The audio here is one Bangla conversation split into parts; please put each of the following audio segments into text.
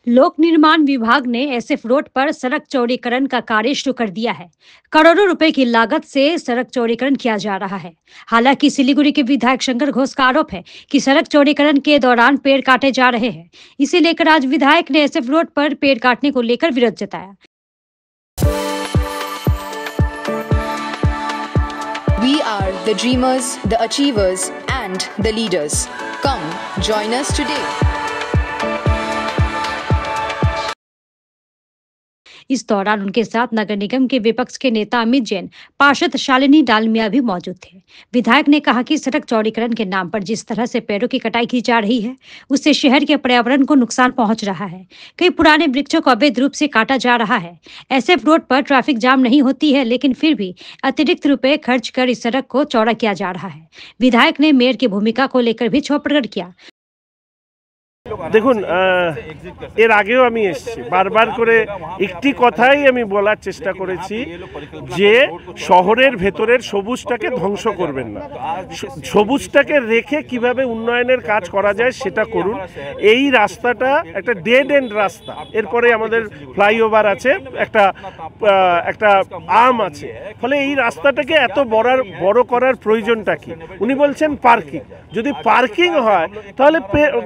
लोक निर्माण विभाग ने एसएफ रोड पर सड़क चौड़ीकरण का कार्य शुरू कर दिया है। करोड़ों रुपए की लागत से सड़क चौड़ीकरण किया जा रहा है। हालांकि सिलीगुड़ी के विधायक शंकर घोष का आरोप है कि सड़क चौड़ीकरण के दौरान पेड़ काटे जा रहे हैं। इसे लेकर आज विधायक ने एसएफ रोड पर पेड़ काटने को लेकर विरोध जताया। We are the dreamers, the achievers, and the leaders. Come, join us today. इस दौरान उनके साथ नगर निगम के विपक्ष के नेता अमित जैन, पार्षद शालिनी डालमिया भी मौजूद थे। विधायक ने कहा कि सड़क चौड़ीकरण के नाम पर जिस तरह से पेड़ों की कटाई की जा रही है, उससे शहर के पर्यावरण को नुकसान पहुंच रहा है। कई पुराने वृक्षों को अवैध रूप से काटा जा रहा है। एसएफ रोड पर ट्रैफिक जाम नहीं होती है, लेकिन फिर भी अतिरिक्त रुपए खर्च कर इस सड़क को चौड़ा किया जा रहा है। विधायक ने मेयर की भूमिका को लेकर भी क्षोभ प्रकट किया। দেখুন, এর আগেও আমি এসেছি, বারবার করে একটি কথাই আমি বলার চেষ্টা করেছি যে শহরের ভেতরের সবুজটাকে ধ্বংস করবেন না, সবুজটাকে রেখে কিভাবে উন্নয়নের কাজ করা যায় সেটা করুন। এই রাস্তাটা একটা ডেড এন্ড রাস্তা, এরপরে আমাদের ফ্লাইওভার আছে, একটা আর্ম আছে, ফলে এই রাস্তাটাকে এত বড় করার প্রয়োজনটা কি? উনি বলছেন পার্কিং। যদি পার্কিং হয় তাহলে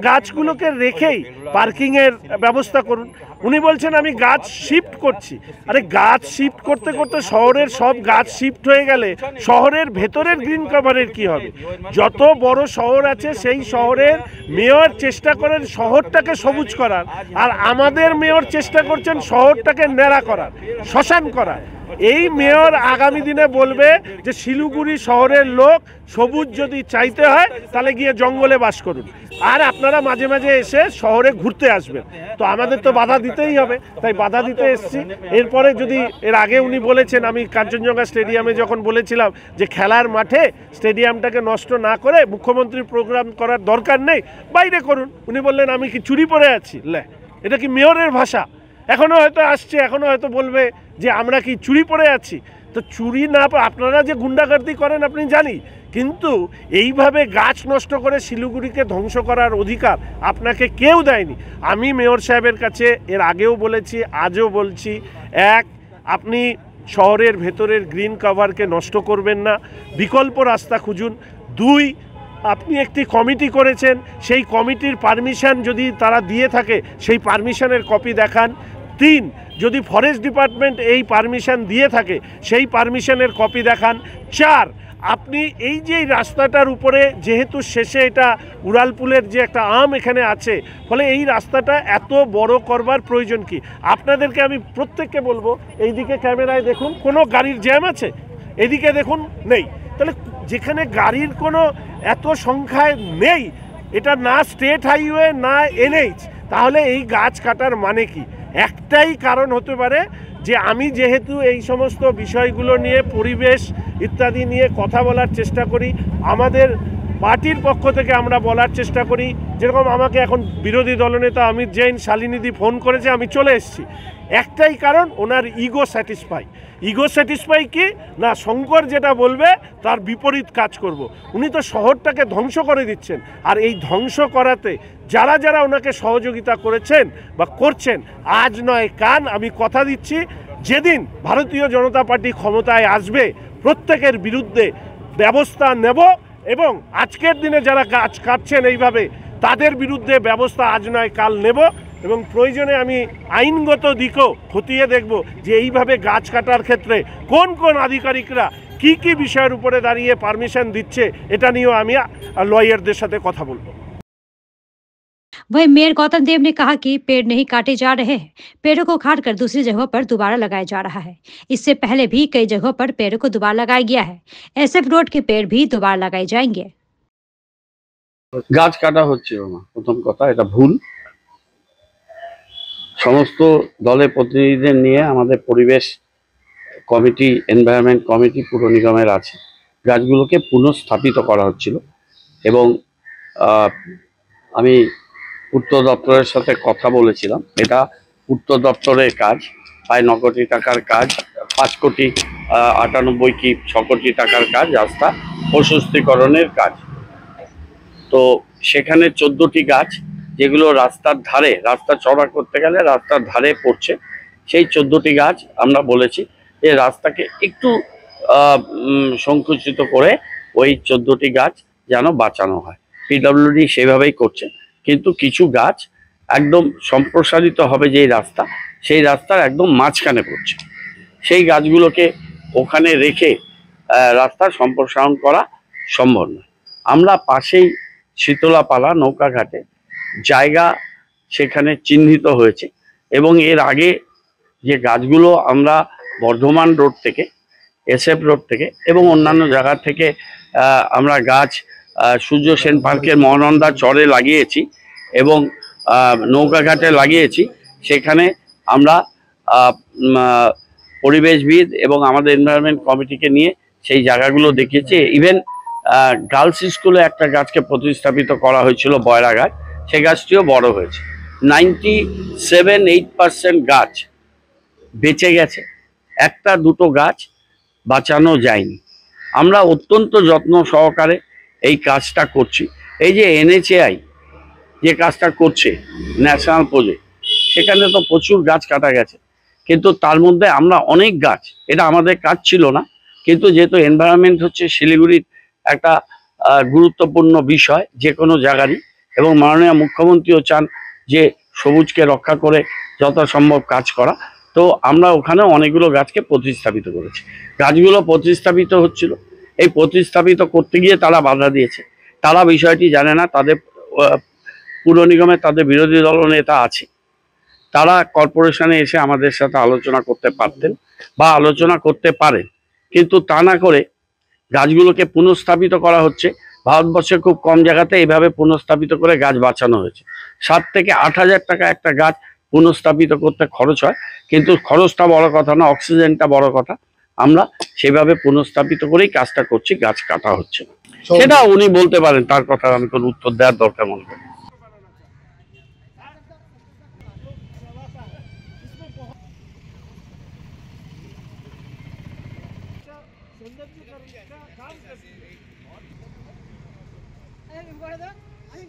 গাছগুলোকে রেখেই পার্কিং এর ব্যবস্থা করুন। উনি বলছেন আমি গাছ শিফট করছি। আরে গাছ শিফট করতে করতে শহরের সব গাছ শিফট হয়ে গেলে শহরের ভেতরের গ্রিন কভারের কি হবে? যত বড় শহর আছে সেই শহরের মেয়র চেষ্টা করেন শহরটাকে সবুজ করার, আর আমাদের মেয়র চেষ্টা করছেন শহরটাকে ন্যাড়া করার, শ্মশান করার। এই মেয়র আগামী দিনে বলবে যে শিলিগুড়ি শহরের লোক সবুজ যদি চাইতে হয় তাহলে গিয়ে জঙ্গলে বাস করুন, আর আপনারা মাঝে মাঝে এসে শহরে ঘুরতে আসবেন। তো আমাদের তো বাধা দিতেই হবে, তাই বাধা দিতে এসেছি। এরপরে যদি এর আগে উনি বলেছেন, আমি কাঞ্চনজঙ্ঘা স্টেডিয়ামে যখন বলেছিলাম যে খেলার মাঠে স্টেডিয়ামটাকে নষ্ট না করে মুখ্যমন্ত্রীর প্রোগ্রাম করার দরকার নেই, বাইরে করুন। উনি বললেন আমি কি চুরি পরে আছি? এটা কি মেয়রের ভাষা? এখনও হয়তো আসছে, এখনও হয়তো বলবে যে আমরা কি চুরি পরে আছি। তো চুরি না, আপনারা যে গুন্ডাগার্দি করেন আপনি জানি, কিন্তু এইভাবে গাছ নষ্ট করে শিলিগুড়িকে ধ্বংস করার অধিকার আপনাকে কেউ দেয়নি। আমি মেয়র সাহেবের কাছে এর আগেও বলেছি, আজও বলছি, এক, আপনি শহরের ভেতরের গ্রিন কভারকে নষ্ট করবেন না, বিকল্প রাস্তা খুঁজুন। দুই, আপনি একটি কমিটি করেছেন, সেই কমিটির পারমিশন যদি তারা দিয়ে থাকে সেই পারমিশনের কপি দেখান। তিন, যদি ফরেস্ট ডিপার্টমেন্ট এই পারমিশন দিয়ে থাকে সেই পারমিশনের কপি দেখান। চার, আপনি এই যে রাস্তাটার উপরে, যেহেতু শেষে এটা উড়ালপুলের যে একটা আম এখানে আছে, ফলে এই রাস্তাটা এত বড় করবার প্রয়োজন কি? আপনাদেরকে আমি প্রত্যেককে বলবো, এইদিকে ক্যামেরায় দেখুন কোনো গাড়ির জ্যাম আছে, এদিকে দেখুন নেই। তাহলে যেখানে গাড়ির কোনো এত সংখ্যায় নেই, এটা না স্টেট হাইওয়ে না এনএইচ, তাহলে এই গাছ কাটার মানে কি? একটাই কারণ হতে পারে যে আমি যেহেতু এই সমস্ত বিষয়গুলো নিয়ে, পরিবেশ ইত্যাদি নিয়ে কথা বলার চেষ্টা করি, আমাদের পার্টির পক্ষ থেকে আমরা বলার চেষ্টা করি, যেরকম আমাকে এখন বিরোধী দলনেতা অমিত জৈন, শালিনীদি ফোন করেছে, আমি চলে এসেছি। একটাই কারণ, ওনার ইগো স্যাটিসফাই কি না, শঙ্কর যেটা বলবে তার বিপরীত কাজ করব। উনি তো শহরটাকে ধ্বংস করে দিচ্ছেন, আর এই ধ্বংস করাতে যারা যারা ওনাকে সহযোগিতা করেছেন বা করছেন, আজ নয় কাল, আমি কথা দিচ্ছি যেদিন ভারতীয় জনতা পার্টি ক্ষমতায় আসবে প্রত্যেকের বিরুদ্ধে ব্যবস্থা নেব, এবং আজকের দিনে যারা গাছ কাটছেন এইভাবে তাদের বিরুদ্ধে ব্যবস্থা আজ নয় কাল নেব, এবং প্রয়োজনে আমি আইনগত দিকও খতিয়ে দেখব যে এইভাবে গাছ কাটার ক্ষেত্রে কোন কোন আধিকারিকরা কি কি বিষয়ের উপরে দাঁড়িয়ে পারমিশন দিচ্ছে, এটা নিয়েও আমি লয়ারদের সাথে কথা বলবো। वहीं मेयर गौतम देव ने कहा कि पेड़ नहीं काटे जा रहे हैं, पेड़ों को काटकर दूसरी जगहों पर दोबारा लगाया जा रहा है। इससे पहले भी कई जगहों पर पेड़ों को दोबारा लगाया गया है। एसएफ रोड के पेड़ भी दोबारा लगाए जाएंगे। গাছ কাটা হচ্ছে না, প্রথম কথা এটা ভুল। সমস্ত দলের প্রতিনিধিদের নিয়ে আমাদের পরিবেশ কমিটি, এনভায়রনমেন্ট কমিটি পুর নিগমের আছে, গাছগুলোকে পুনঃস্থাপিত করা হচ্ছিল, এবং আমি পূর্ত দপ্তরের সাথে কথা বলেছিলাম। এটা পূর্ত দপ্তরের কাজ, প্রায় 9 কোটি টাকার কাজ, 5 কোটি 98 কি 6 কোটি টাকার কাজ, রাস্তা প্রশস্তীকরণের কাজ। তো সেখানে 14টি গাছ যেগুলো রাস্তার ধারে, রাস্তা চড়া করতে গেলে রাস্তার ধারে পড়ছে, সেই 14টি গাছ আমরা বলেছি যে রাস্তাকে একটু সংকুচিত করে ওই 14টি গাছ যেন বাঁচানো হয়। পিডব্লিউডি সেভাবেই করছে, কিন্তু কিছু গাছ একদম সম্প্রসারিত হবে যেই রাস্তা, সেই রাস্তার একদম মাঝখানে পড়ছে, সেই গাছগুলোকে ওখানে রেখে রাস্তার সম্প্রসারণ করা সম্ভব নয়। আমরা পাশেই শীতলাপালা নৌকাঘাটে জায়গা সেখানে চিহ্নিত হয়েছে, এবং এর আগে যে গাছগুলো আমরা বর্ধমান রোড থেকে, SF রোড থেকে এবং অন্যান্য জায়গা থেকে আমরা গাছ সূর্য সেন পার্কের মহানন্দা চরে লাগিয়েছি এবং নৌকাঘাটে লাগিয়েছি, সেখানে আমরা পরিবেশবিদ এবং আমাদের এনভায়রনমেন্ট কমিটিকে নিয়ে সেই জায়গাগুলো দেখিয়েছি। ইভেন গার্লস স্কুলে একটা গাছকে প্রতিস্থাপিত করা হয়েছিল, বয়রা গাছ, সেই গাছটিও বড় হয়েছে। 97-8% গাছ বেঁচে গেছে, একটা দুটো গাছ বাঁচানো যায়নি। আমরা অত্যন্ত যত্ন সহকারে এই কাজটা করছি। এই যে NHAI যে কাজটা করছে ন্যাশনাল প্রজেক্ট, সেখানে তো প্রচুর গাছ কাটা গেছে, কিন্তু তার মধ্যে আমরা অনেক গাছ, এটা আমাদের কাজ ছিল না, কিন্তু যেহেতু এনভায়রনমেন্ট হচ্ছে শিলিগুড়ির একটা গুরুত্বপূর্ণ বিষয় যে কোনো জায়গারই, এবং মাননীয় মুখ্যমন্ত্রীও চান যে সবুজকে রক্ষা করে যত সম্ভব কাজ করা, তো আমরা ওখানে অনেকগুলো গাছকে প্রতিস্থাপিত করেছি। গাছগুলো প্রতিস্থাপিত হচ্ছিল, এই প্রতিস্থাপিত করতে গিয়ে তারা বাধা দিয়েছে। তারা বিষয়টি জানে না, তাদের পুর নিগমে তাদের বিরোধী দলনেতা আছে, তারা কর্পোরেশনে এসে আমাদের সাথে আলোচনা করতে পারতেন বা আলোচনা করতে পারেন, কিন্তু তা না করে গাছগুলোকে পুনঃস্থাপিত করা হচ্ছে। ভারতবর্ষে খুব কম জায়গাতে এইভাবে পুনঃস্থাপিত করে গাছ বাঁচানো হয়েছে। 7 থেকে 8,000 টাকা একটা গাছ পুনঃস্থাপিত করতে খরচ হয়, কিন্তু খরচটা বড় কথা না, অক্সিজেনটা বড় কথা। আমরা সেভাবে পুনঃস্থাপিত করেই কাজটা করছি, গাছ কাটা হচ্ছে না। সেটা উনি বলতে পারেন, তার কথা আমি কোনো উত্তর দেওয়ার দরকার মনে করি। আমি